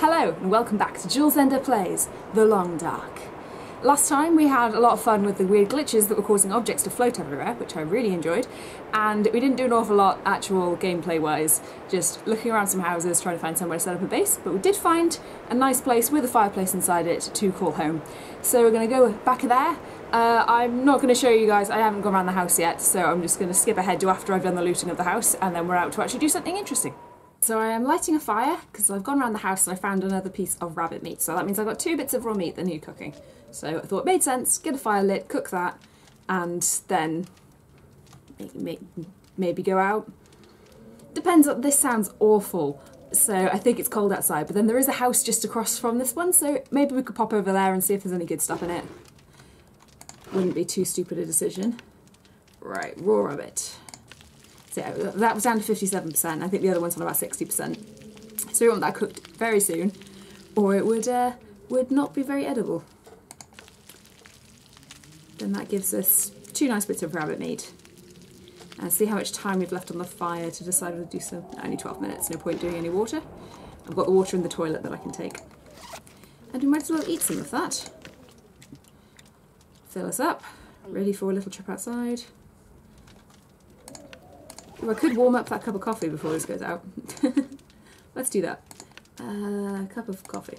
Hello and welcome back to Jules Ender Plays The Long Dark. Last time we had a lot of fun with the weird glitches that were causing objects to float everywhere, which I really enjoyed, and we didn't do an awful lot actual gameplay wise, just looking around some houses trying to find somewhere to set up a base, but we did find a nice place with a fireplace inside it to call home. So we're going to go back there. I'm not going to show you guys, I haven't gone around the house yet, so I'm just going to skip ahead to after I've done the looting of the house, and then we're out to actually do something interesting. So I am lighting a fire because I've gone around the house and I found another piece of rabbit meat. So that means I've got 2 bits of raw meat that need cooking. So I thought it made sense, get a fire lit, cook that, and then maybe go out. Depends, this sounds awful. So I think it's cold outside, but then there is a house just across from this one, so maybe we could pop over there and see if there's any good stuff in it. Wouldn't be too stupid a decision. Right, raw rabbit. So yeah, that was down to 57%. I think the other one's on about 60%. So we want that cooked very soon, or it would not be very edible. Then that gives us 2 nice bits of rabbit meat. And see how much time we've left on the fire to decide whether to do so. Only 12 minutes, no point doing any water. I've got the water in the toilet that I can take. And we might as well eat some of that. Fill us up, ready for a little trip outside. Ooh, I could warm up that cup of coffee before this goes out. Let's do that. Cup of coffee.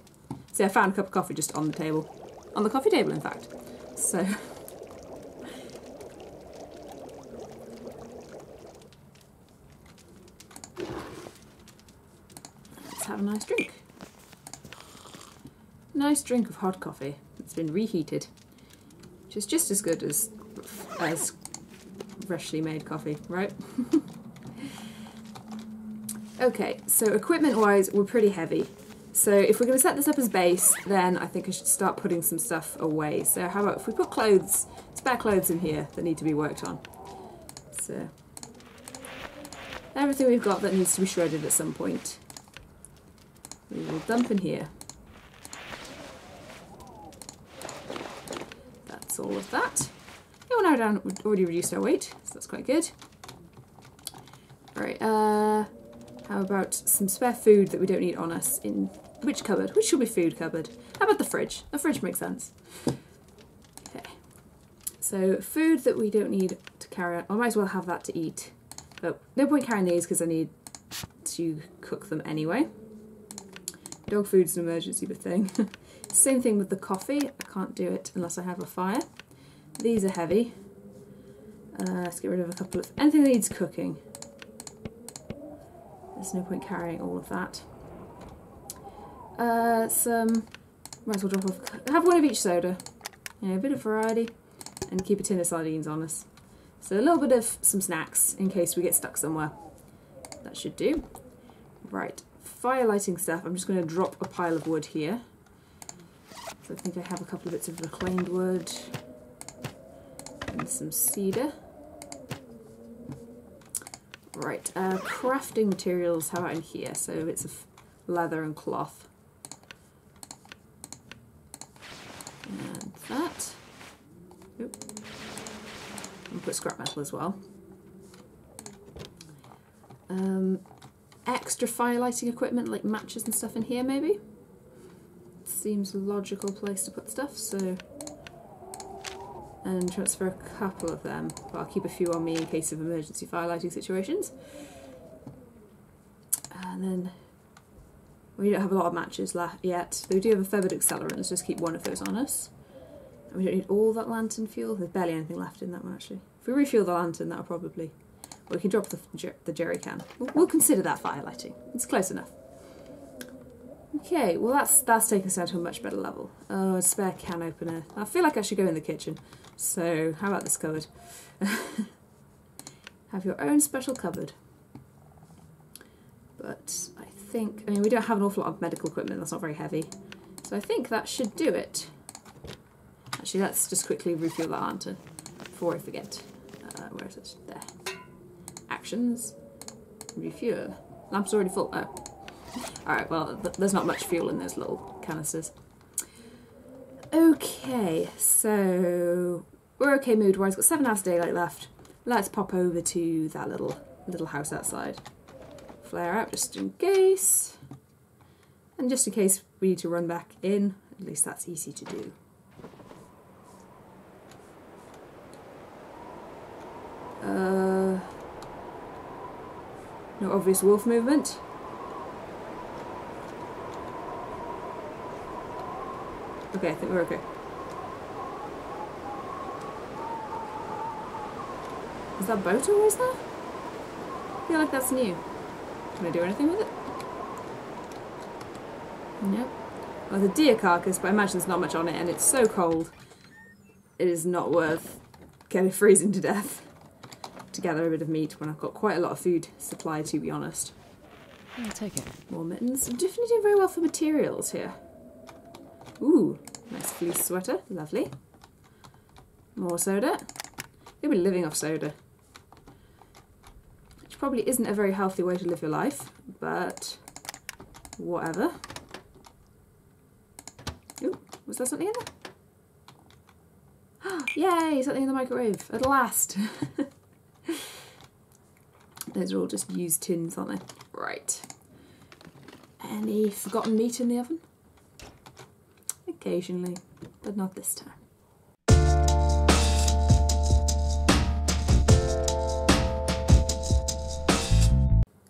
See, I found a cup of coffee just on the table. On the coffee table, in fact. So... let's have a nice drink. Nice drink of hot coffee. It's been reheated. Which is just as good as freshly made coffee, right? Okay, so equipment-wise, we're pretty heavy. So if we're going to set this up as base, then I think I should start putting some stuff away. So how about if we put clothes, spare clothes in here that need to be worked on. So everything we've got that needs to be shredded at some point, we will dump in here. That's all of that. Oh, now down, we've already reduced our weight, so that's quite good. Right, how about some spare food that we don't need on us in which cupboard? Which should be food cupboard? How about the fridge? The fridge makes sense. Okay, so food that we don't need to carry on. I might as well have that to eat. But no point carrying these because I need to cook them anyway. Dog food's an emergency thing. Same thing with the coffee. I can't do it unless I have a fire. These are heavy. Let's get rid of a couple of... anything that needs cooking. There's no point carrying all of that. Might as well drop off... have one of each soda. Yeah, a bit of variety. And keep a tin of sardines on us. So a little bit of some snacks in case we get stuck somewhere. That should do. Right, fire lighting stuff. I'm just going to drop a pile of wood here. So I think I have a couple of bits of reclaimed wood. And some cedar. Right, crafting materials, how about in here? So bits of leather and cloth. And that. Oop. And put scrap metal as well. Extra fire lighting equipment like matches and stuff in here maybe? Seems a logical place to put stuff, so... and transfer a couple of them, but I'll keep a few on me in case of emergency fire lighting situations. And then we don't have a lot of matches left yet. We do have a fair bit of accelerant, let's just keep one of those on us. And we don't need all that lantern fuel, there's barely anything left in that one actually. If we refuel the lantern, that'll probably... well, we can drop the jerry can. We'll consider that fire lighting, it's close enough. Okay, well that's taken us down to a much better level. Oh, a spare can opener. I feel like I should go in the kitchen. So, how about this cupboard? Have your own special cupboard. But I think, I mean, we don't have an awful lot of medical equipment, that's not very heavy. So I think that should do it. Actually, let's just quickly refuel the lantern before I forget. Where is it? There. Actions. Refuel. Lamp's already full. Oh. Alright, well, there's not much fuel in those little canisters. Okay, so we're okay mood-wise. Got 7 hours of daylight left. Let's pop over to that little house outside. Flare out just in case. And just in case we need to run back in, at least that's easy to do. No obvious wolf movement. Okay, I think we're okay. Is that boat always there? I feel like that's new. Can I do anything with it? Nope. Well, the deer carcass, but I imagine there's not much on it, and it's so cold. It is not worth getting freezing to death to gather a bit of meat when I've got quite a lot of food supply, to be honest. I'll take it. More mittens. I'm definitely doing very well for materials here. Ooh, nice fleece sweater. Lovely. More soda. You'll be living off soda. Which probably isn't a very healthy way to live your life, but whatever. Ooh, was there something in there? Yay, something in the microwave, at last. Those are all just used tins, aren't they? Right. Any forgotten meat in the oven? Occasionally, but not this time.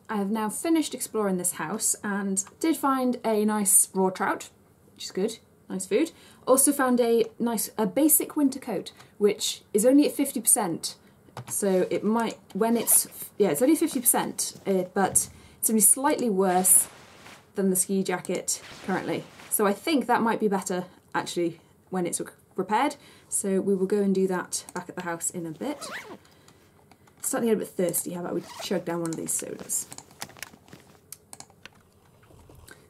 I have now finished exploring this house and did find a nice raw trout, which is good, nice food. Also found a basic winter coat, which is only at 50%. So it might, when it's only 50%, but it's only slightly worse than the ski jacket currently. So I think that might be better, actually, when it's repaired. So we will go and do that back at the house in a bit. Starting to get a bit thirsty, how about we chug down one of these sodas?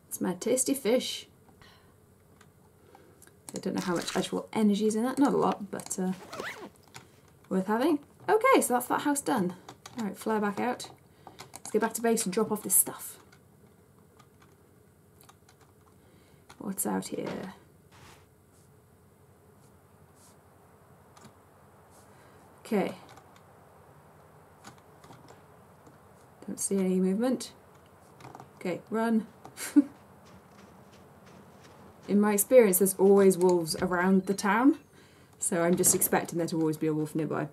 It's my tasty fish. I don't know how much actual energy is in that, not a lot, but worth having. Okay, so that's that house done. Alright, fly back out. Let's go back to base and drop off this stuff. What's out here? Okay. Don't see any movement. Okay, run. In my experience, there's always wolves around the town, so I'm just expecting there to always be a wolf nearby.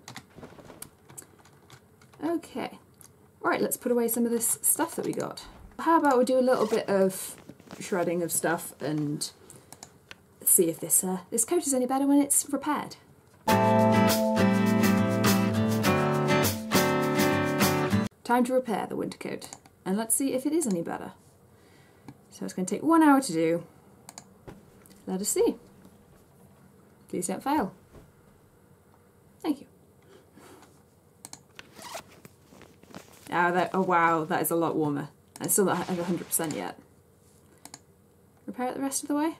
Okay. Alright, let's put away some of this stuff that we got. How about we do a little bit of shredding of stuff and see if this coat is any better when it's repaired. Time to repair the winter coat, and let's see if it is any better. So it's going to take 1 hour to do. Let us see. Please don't fail. Thank you. Oh wow, that is a lot warmer. It's still not at 100% yet. Repair it the rest of the way?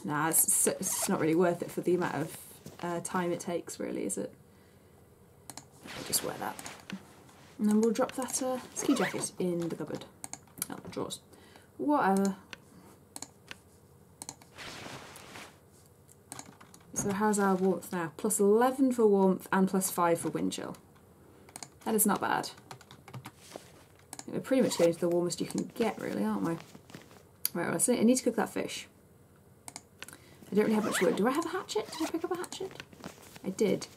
Nah, it's not really worth it for the amount of time it takes, really, is it? I'll just wear that. And then we'll drop that ski jacket in the cupboard. Oh, drawers. Whatever. So how's our warmth now? Plus 11 for warmth and plus 5 for wind chill. That is not bad. We're pretty much getting to the warmest you can get, really, aren't we? Right, well, I need to cook that fish. I don't really have much wood. Do I have a hatchet? Did I pick up a hatchet? I did.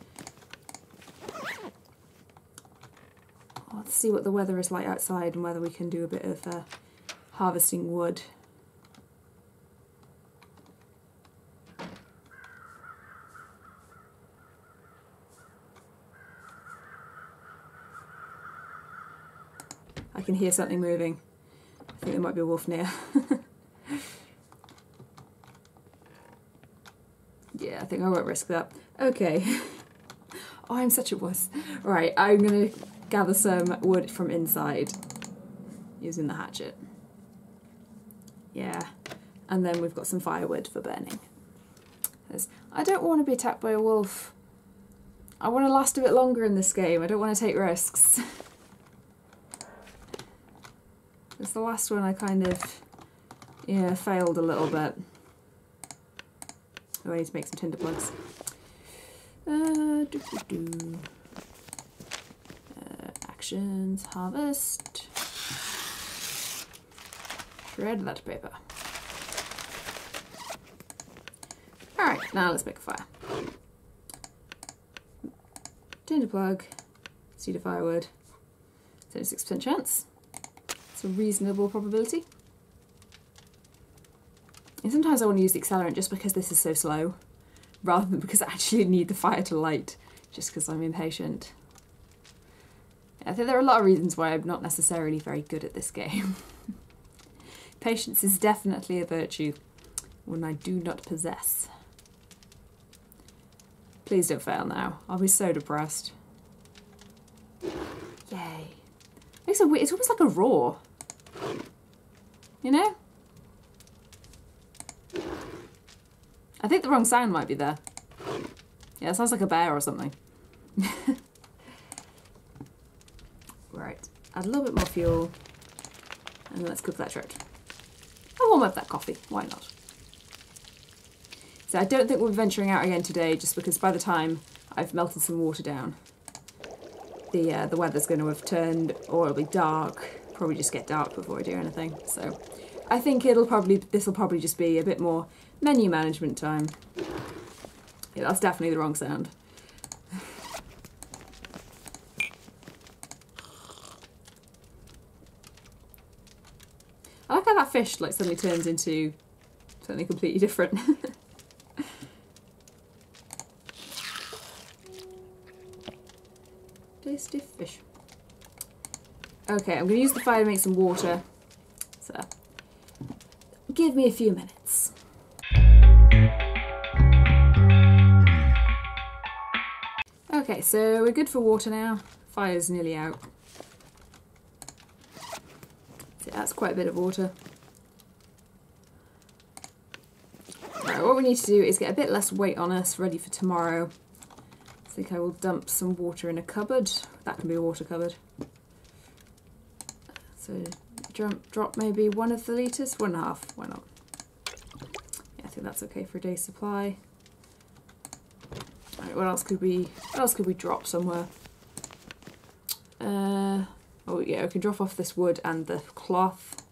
Oh, let's see what the weather is like outside and whether we can do a bit of harvesting wood. I can hear something moving. I think there might be a wolf near. Yeah, I think I won't risk that. Okay. Oh, I'm such a wuss. Right, I'm gonna gather some wood from inside using the hatchet. Yeah, and then we've got some firewood for burning. I don't want to be attacked by a wolf. I want to last a bit longer in this game. I don't want to take risks. It's the last one I kind of, yeah, failed a little bit. Oh, I need to make some tinder plugs. Actions, harvest. Shred that paper. Alright, now let's make a fire. Tinder plug, cedar firewood, 76% chance. It's a reasonable probability. And sometimes I want to use the accelerant just because this is so slow, rather than because I actually need the fire to light, just because I'm impatient. I think there are a lot of reasons why I'm not necessarily very good at this game. Patience is definitely a virtue, one I do not possess. Please don't fail now. I'll be so depressed. Yay. It's almost like a roar. You know? I think the wrong sound might be there. Yeah, it sounds like a bear or something. Right, add a little bit more fuel, and let's cook that trout. I'll warm up that coffee, why not? So I don't think we'll be venturing out again today, just because by the time I've melted some water down, the weather's going to have turned, or it'll be dark. Probably just get dark before I do anything. So I think this will probably just be a bit more menu management time. Yeah, that's definitely the wrong sound. I like how that fish like suddenly turns into something completely different. Tasty fish. Okay, I'm going to use the fire to make some water. So, give me a few minutes. Okay, so we're good for water now. Fire's nearly out. So that's quite a bit of water. Right, what we need to do is get a bit less weight on us, ready for tomorrow. I think I will dump some water in a cupboard. That can be a water cupboard. So drop maybe 1 of the litres, 1.5, why not? Yeah, I think that's okay for a day's supply. Right, what else could we drop somewhere? Oh yeah, we can drop off this wood and the cloth.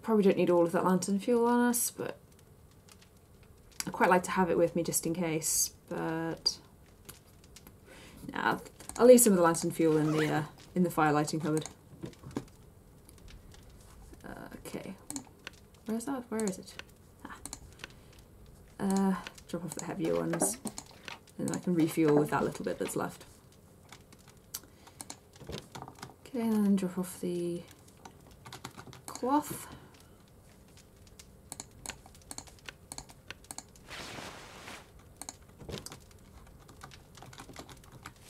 Probably don't need all of that lantern fuel on us, but I quite like to have it with me just in case. But nah, I'll leave some of the lantern fuel in the fire lighting cupboard. Okay, where's that? Where is it? Drop off the heavier ones, and then I can refuel with that little bit that's left. Okay, and then drop off the cloth.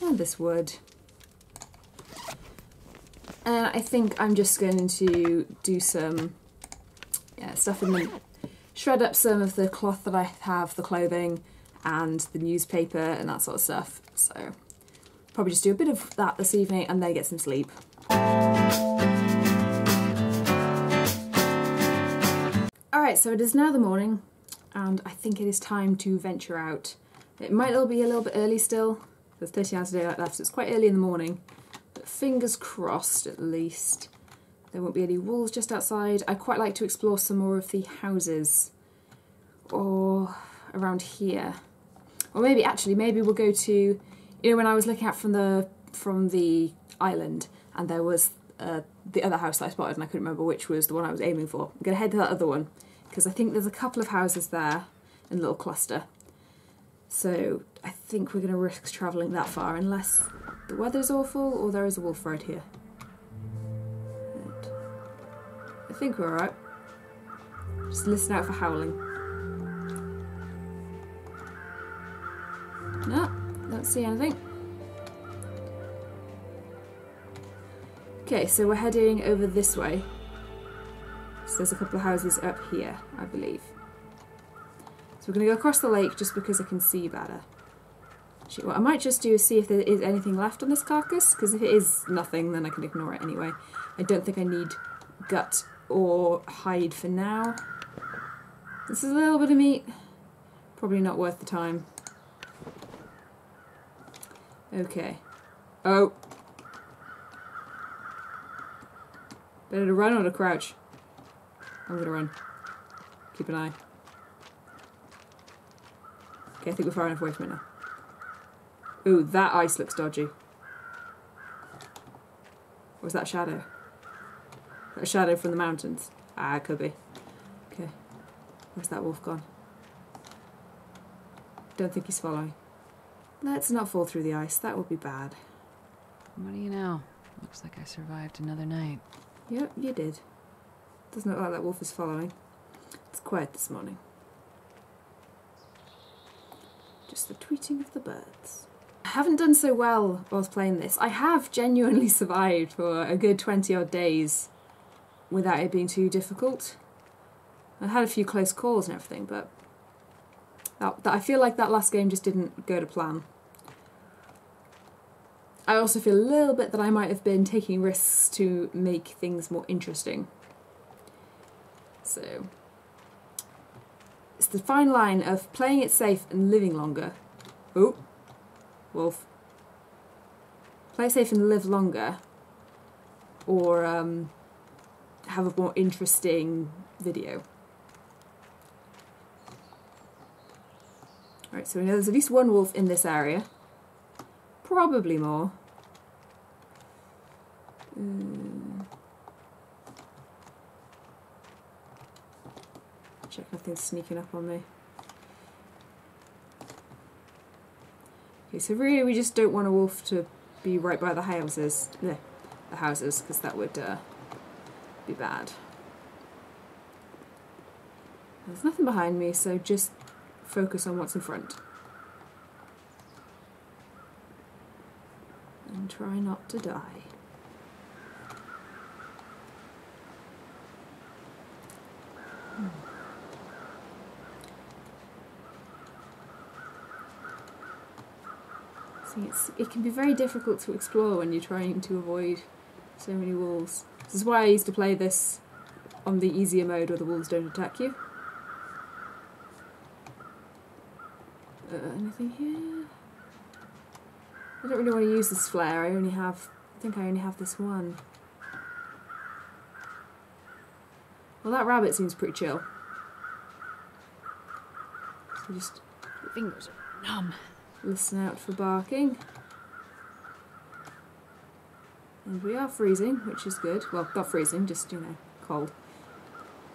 And this wood. And I think I'm just going to do some stuff in the... shred up some of the cloth that I have, the clothing, and the newspaper and that sort of stuff. So probably just do a bit of that this evening and then get some sleep. Alright, so it is now the morning and I think it is time to venture out. It might be a little bit early still. There's 30 hours of daylight left, so it's quite early in the morning. But fingers crossed, at least. There won't be any wolves just outside. I quite like to explore some more of the houses. Or around here. Or maybe we'll go to... You know, when I was looking out from the island, and there was the other house that I spotted, and I couldn't remember which was the one I was aiming for. I'm going to head to that other one, because I think there's a couple of houses there in a little cluster. So I think we're going to risk travelling that far, unless the weather's awful or there is a wolf right here. And I think we're alright. Just listen out for howling. No, don't see anything. Okay, so we're heading over this way. So there's a couple of houses up here, I believe. So we're going to go across the lake just because I can see better. Actually, what I might just do is see if there is anything left on this carcass, because if it is nothing, then I can ignore it anyway. I don't think I need gut or hide for now. This is a little bit of meat. Probably not worth the time. Okay. Oh. Better to run or to crouch? I'm gonna run. Keep an eye. Okay, I think we're far enough away from it now. Ooh, that ice looks dodgy. Or was that a shadow? Is that a shadow from the mountains? Ah, it could be. Okay. Where's that wolf gone? Don't think he's following. Let's not fall through the ice. That would be bad. What do you know? Looks like I survived another night. Yep, you did. Doesn't look like that wolf is following. It's quiet this morning. Just the tweeting of the birds. I haven't done so well whilst playing this. I have genuinely survived for a good 20 odd days without it being too difficult. I've had a few close calls and everything, but I feel like that last game just didn't go to plan. I also feel a little bit that I might have been taking risks to make things more interesting. So, it's the fine line of playing it safe and living longer. Oh, wolf. Play safe and live longer, or have a more interesting video. Right, so we know there's at least one wolf in this area. Probably more. Check nothing's sneaking up on me. Okay, so really we just don't want a wolf to be right by the houses. Yeah, the houses, because that would be bad. There's nothing behind me, so just focus on what's in front. And try not to die. See, it can be very difficult to explore when you're trying to avoid so many wolves. This is why I used to play this on the easier mode where the wolves don't attack you. Anything here? I don't really want to use this flare. I think I only have this one. Well, that rabbit seems pretty chill. So just Fingers are numb. listen out for barking. And we are freezing, which is good. Well, not freezing, just, you know, cold.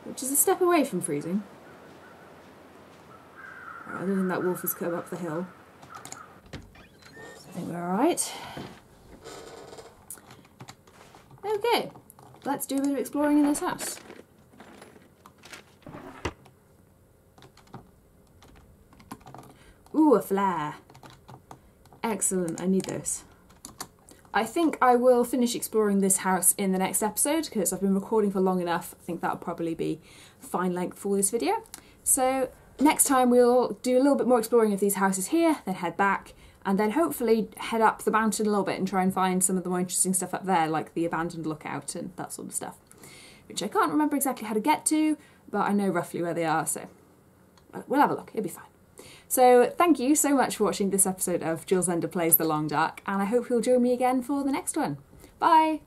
Which is a step away from freezing. Other than that wolf has come up the hill. I think we're alright. Okay, let's do a bit of exploring in this house. Ooh, a flare. Excellent, I need those. I think I will finish exploring this house in the next episode because I've been recording for long enough. I think that'll probably be fine length for this video. So next time we'll do a little bit more exploring of these houses here, then head back, and then hopefully head up the mountain a little bit and try and find some of the more interesting stuff up there, like the abandoned lookout and that sort of stuff, which I can't remember exactly how to get to, but I know roughly where they are, so we'll have a look, it'll be fine. So thank you so much for watching this episode of Jules Ender Plays The Long Dark, and I hope you'll join me again for the next one. Bye!